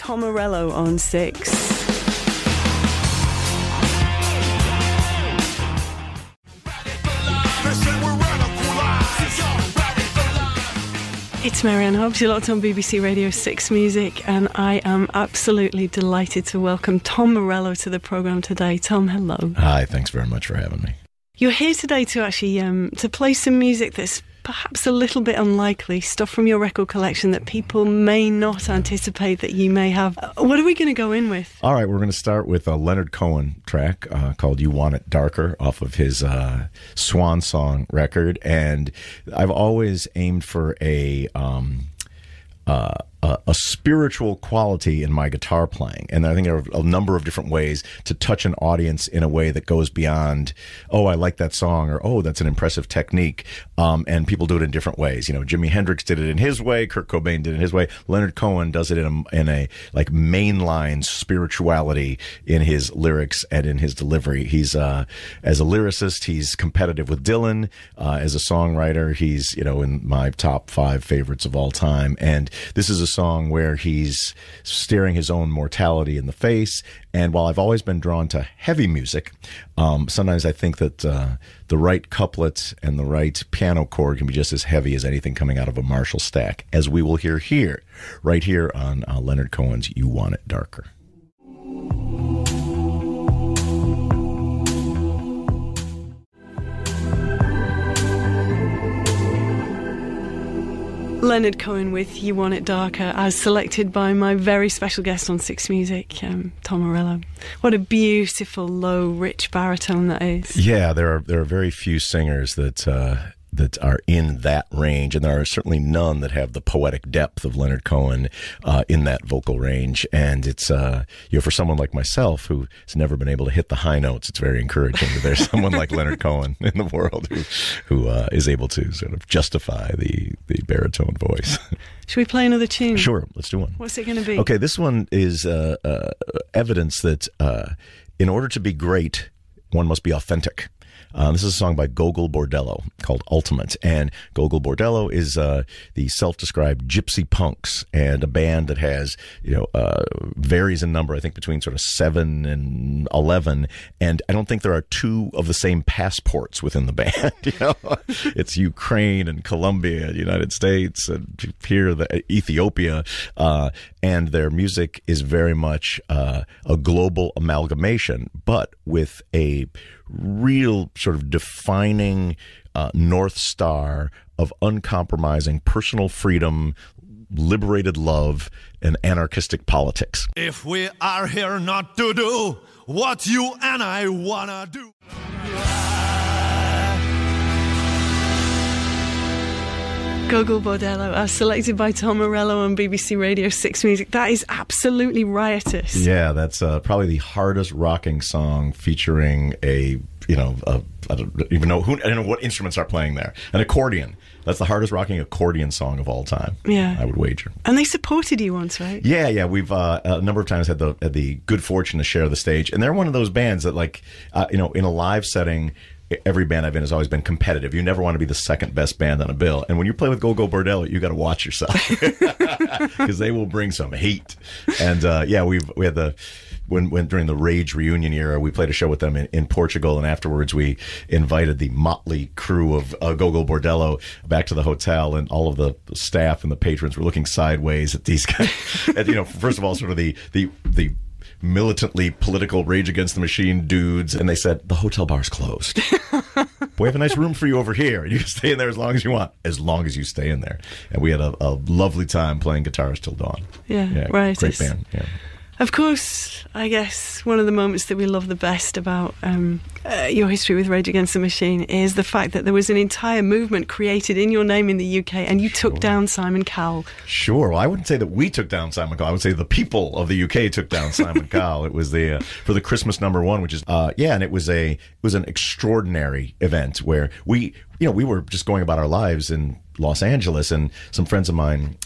Tom Morello on 6. It's Ann Hobbs, you're locked on BBC Radio 6 Music, and I am absolutely delighted to welcome Tom Morello to the programme today. Tom, hello. Hi, thanks very much for having me. You're here today to actually to play some music that's perhaps a little bit unlikely, stuff from your record collection that people may not anticipate that you may have. What are we going to go in with? All right, we're going to start with a Leonard Cohen track called You Want It Darker off of his Swan Song record. And I've always aimed for a spiritual quality in my guitar playing. And I think there are a number of different ways to touch an audience in a way that goes beyond, oh, I like that song, or, oh, that's an impressive technique. And people do it in different ways. You know, Jimi Hendrix did it in his way. Kurt Cobain did it in his way. Leonard Cohen does it in a like mainline spirituality in his lyrics and in his delivery. He's, as a lyricist, he's competitive with Dylan. As a songwriter, he's, you know, in my top 5 favorites of all time. And this is a song where he's staring his own mortality in the face. And while I've always been drawn to heavy music, sometimes I think that the right couplet and the right piano chord can be just as heavy as anything coming out of a Marshall stack, as we will hear here, right here on Leonard Cohen's You Want It Darker. Leonard Cohen with You Want It Darker, as selected by my very special guest on 6 Music, Tom Morello. What a beautiful, low, rich baritone that is. Yeah, there are very few singers that are in that range, and there are certainly none that have the poetic depth of Leonard Cohen in that vocal range. And it's for someone like myself who has never been able to hit the high notes, it's very encouraging that there's someone like Leonard Cohen in the world who is able to sort of justify the baritone voice. Should we play another tune? Sure, let's do one. What's it going to be? Okay, this one is evidence that in order to be great, one must be authentic. This is a song by Gogol Bordello called Ultimate. And Gogol Bordello is the self-described gypsy punks, and a band that has, varies in number, I think between sort of 7 and 11. And I don't think there are 2 of the same passports within the band. It's Ukraine and Colombia, United States, and here Ethiopia. And their music is very much a global amalgamation, but with a real sort of defining North Star of uncompromising personal freedom, liberated love, and anarchistic politics. If we are here not to do what you and I wanna do. Gogol Bordello, as selected by Tom Morello on BBC Radio 6 Music. That is absolutely riotous. Yeah, that's probably the hardest rocking song featuring I don't even know what instruments are playing there. An accordion. That's the hardest rocking accordion song of all time. Yeah, I would wager. And they supported you once, right? Yeah. We've a number of times had the good fortune to share the stage, and they're one of those bands that, like, in a live setting, every band I've been has always been competitive. You never want to be the second best band on a bill. And when you play with Gogol Bordello, you got to watch yourself because they will bring some heat. And we had when during the Rage reunion era, we played a show with them in Portugal, and afterwards we invited the motley crew of Gogol Bordello back to the hotel, and all of the staff and the patrons were looking sideways at these guys. And, first of all, sort of the militantly political Rage Against the Machine dudes, and they said, the hotel bar's closed. We have a nice room for you over here. You can stay in there as long as you want, as long as you stay in there. And we had a lovely time playing guitars till dawn. Yeah, right. Great band. Yeah. Of course, I guess one of the moments that we love the best about your history with Rage Against the Machine is the fact that there was an entire movement created in your name in the UK, and you took down Simon Cowell. Sure. Well, I wouldn't say that we took down Simon Cowell. I would say the people of the UK took down Simon Cowell. It was for the Christmas #1, which is and it was an extraordinary event where we we were just going about our lives in Los Angeles, and some friends of mine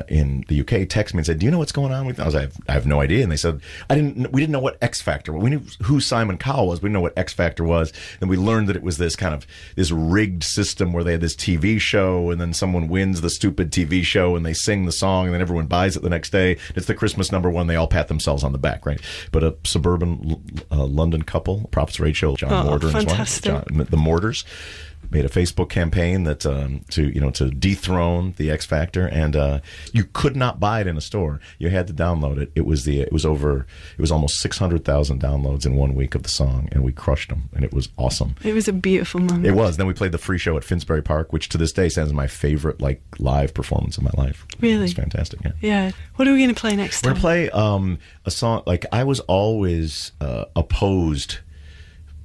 in the UK texted me and said, "Do you know what's going on with?" I was like, "I have no idea." And they said, "We didn't know what X Factor was. We knew who Simon Cowell was. We didn't know what X Factor was." And we learned that it was this kind of this rigged system where they had this TV show, and then someone wins the stupid TV show, and they sing the song, and then everyone buys it the next day. It's the Christmas #1. They all pat themselves on the back, right? But a suburban London couple, Prophets Rachel, John Mortar, and his wife, the Mortars, made a Facebook campaign that to dethrone the X Factor, and you could not buy it in a store. You had to download it. It was almost 600,000 downloads in 1 week of the song, and we crushed them, and it was awesome. It was a beautiful moment. It was. Then we played the free show at Finsbury Park, which to this day stands as my favorite live performance of my life. Really? It's fantastic. Yeah. Yeah. What are we going to play next time? We're going to play a song. I was always opposed,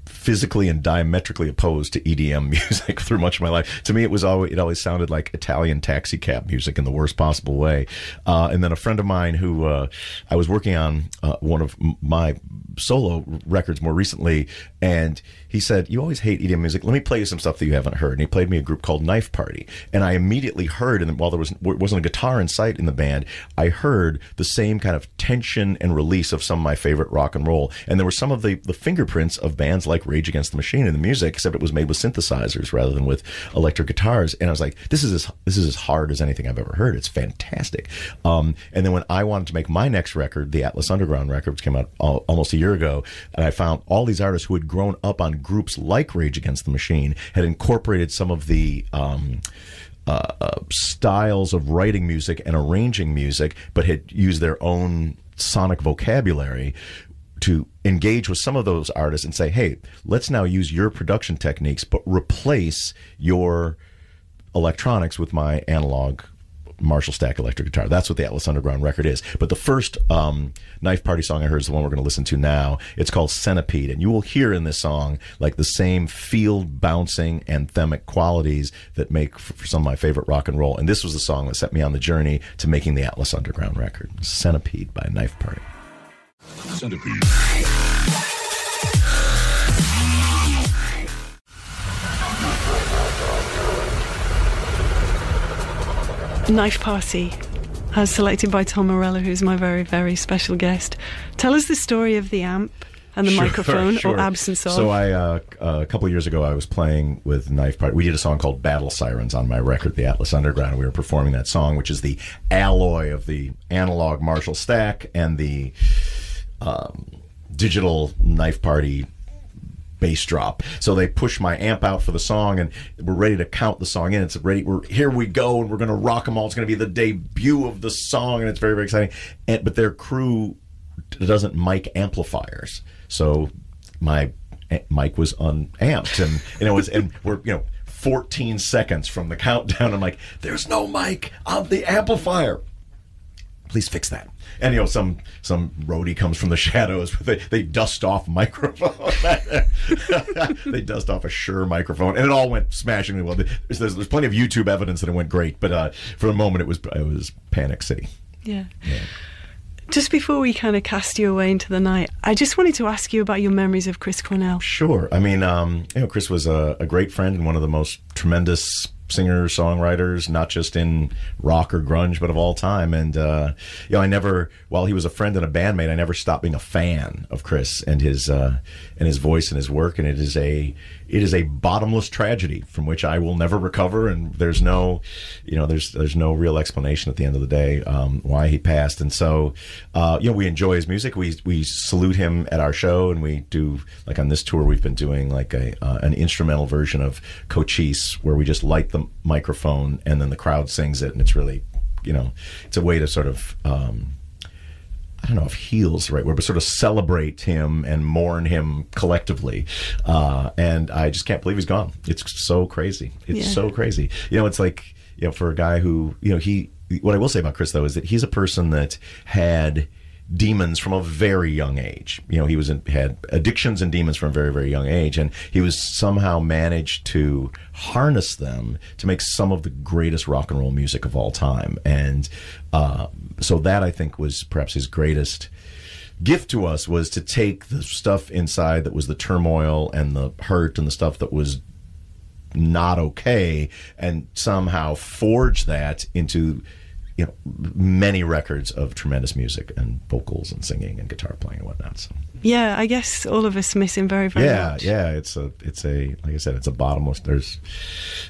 physically and diametrically opposed to EDM music through much of my life. To me, it always sounded like Italian taxi cab music in the worst possible way. And then a friend of mine who I was working on one of my solo records more recently, and he said, "You always hate EDM music. Let me play you some stuff that you haven't heard." And he played me a group called Knife Party, and I immediately heard, and while there wasn't a guitar in sight in the band, I heard the same kind of tension and release of some of my favorite rock and roll. And there were some of the fingerprints of bands like Rage Against the Machine in the music, except it was made with synthesizers rather than with electric guitars. And I was like, this is as hard as anything I've ever heard. It's fantastic. And then when I wanted to make my next record, the Atlas Underground record, which came out almost a year ago, and I found all these artists who had grown up on groups like Rage Against the Machine, had incorporated some of the styles of writing music and arranging music, but had used their own sonic vocabulary to engage with some of those artists and say, "Hey, let's now use your production techniques, but replace your electronics with my analog Marshall Stack electric guitar." That's what the Atlas Underground record is. But the first Knife Party song I heard is the one we're going to listen to now. It's called Centipede, and you will hear in this song like the same field bouncing anthemic qualities that make for some of my favorite rock and roll. And this was the song that set me on the journey to making the Atlas Underground record. Centipede by Knife Party. Centipede. Knife Party, as selected by Tom Morello, who's my very, very special guest. Tell us the story of the amp and the microphone, or absence of. So a couple of years ago, I was playing with Knife Party. We did a song called Battle Sirens on my record, The Atlas Underground. We were performing that song, which is the alloy of the analog Marshall Stack and the digital Knife Party bass drop. So they push my amp out for the song, and we're ready to count the song in. It's ready. Here we go, and we're going to rock them all. It's going to be the debut of the song, and it's very, very exciting. But their crew doesn't mic amplifiers, so my mic was unamped, and we're 14 seconds from the countdown. I'm like, "There's no mic on the amplifier. Please fix that." And some roadie comes from the shadows. They dust off microphone. They dust off a Shure microphone, and it all went smashingly well. There's plenty of YouTube evidence that it went great, but for the moment it was Panic City. Yeah. Just before we kind of cast you away into the night, I just wanted to ask you about your memories of Chris Cornell. Sure. I mean, Chris was a great friend and one of the most tremendous singer-songwriters, not just in rock or grunge, but of all time. And I never, while he was a friend and a bandmate, I never stopped being a fan of Chris and his voice and his work. And it is a bottomless tragedy from which I will never recover. And there's no real explanation at the end of the day why he passed. And so we enjoy his music. We salute him at our show, and we do, like on this tour, we've been doing like an instrumental version of Cochise, where we just light the microphone and then the crowd sings it, and it's really, it's a way to sort of I don't know if heal's the right word, but sort of celebrate him and mourn him collectively. And I just can't believe he's gone. It's so crazy. It's so crazy. It's like, for a guy who, what I will say about Chris, though, is that he's a person that had demons from a very young age. He had addictions and demons from a very, very young age, and he was somehow managed to harness them to make some of the greatest rock and roll music of all time. And so that, I think, was perhaps his greatest gift to us, was to take the stuff inside that was the turmoil and the hurt and the stuff that was not okay, and somehow forge that into, you know, many records of tremendous music and vocals and singing and guitar playing and whatnot. So. Yeah, I guess all of us miss him very, very much. Yeah. It's a like I said, it's a bottomless.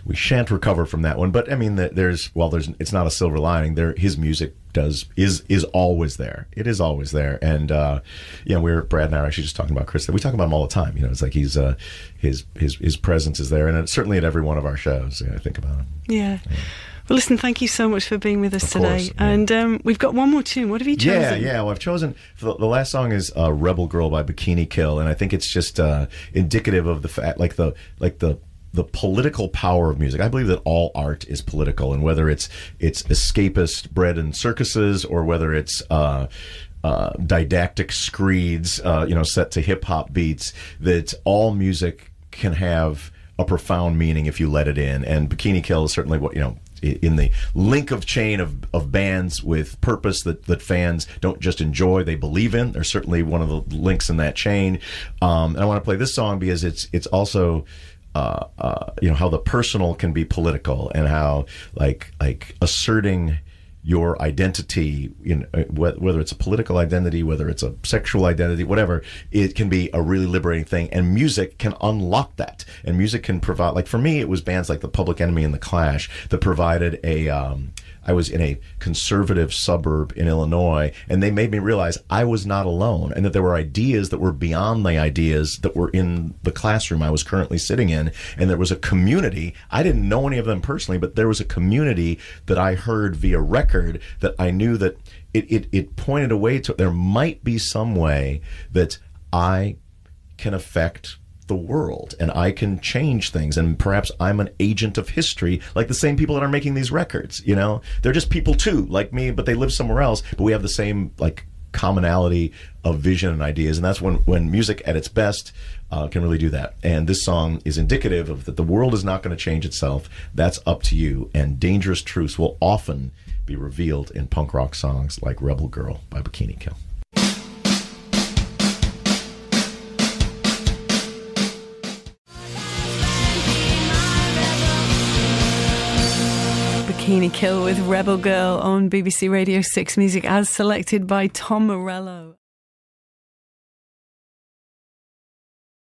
We shan't recover from that one. But I mean, it's not a silver lining. His music is always there. It is always there. And you know, Brad and I were actually just talking about Chris. We talk about him all the time. You know, it's like his presence is there, and it's certainly at every one of our shows. I think about him. Yeah. Well, listen, thank you so much for being with us today. Yeah. And we've got one more tune. What have you chosen? Yeah. Well, I've chosen, the last song is Rebel Girl by Bikini Kill, and I think it's just indicative of the fact, like the political power of music. I believe that all art is political, and whether it's escapist bred in circuses, or whether it's didactic screeds, set to hip hop beats, that all music can have a profound meaning if you let it in. And Bikini Kill is certainly what, in the link of chain of bands with purpose that fans don't just enjoy, they believe in. They're certainly one of the links in that chain. And I want to play this song because it's also how the personal can be political, and how like asserting your identity, whether it's a political identity, whether it's a sexual identity, whatever, it can be a really liberating thing. And music can unlock that. And music can provide, like for me, it was bands like the Public Enemy and the Clash that provided I was in a conservative suburb in Illinois, and they made me realize I was not alone, and that there were ideas that were beyond the ideas that were in the classroom I was currently sitting in. And there was a community. I didn't know any of them personally, but there was a community that I heard via record that I knew that it pointed a way to, there might be some way that I can affect the world, and I can change things, and perhaps I'm an agent of history, like the same people that are making these records. They're just people too, like me, but they live somewhere else, but we have the same like commonality of vision and ideas. And that's when music at its best can really do that. And this song is indicative of that the world is not going to change itself. That's up to you. And dangerous truths will often be revealed in punk rock songs like Rebel Girl by Bikini Kill. Bikini Kill with Rebel Girl on BBC Radio 6 Music, as selected by Tom Morello.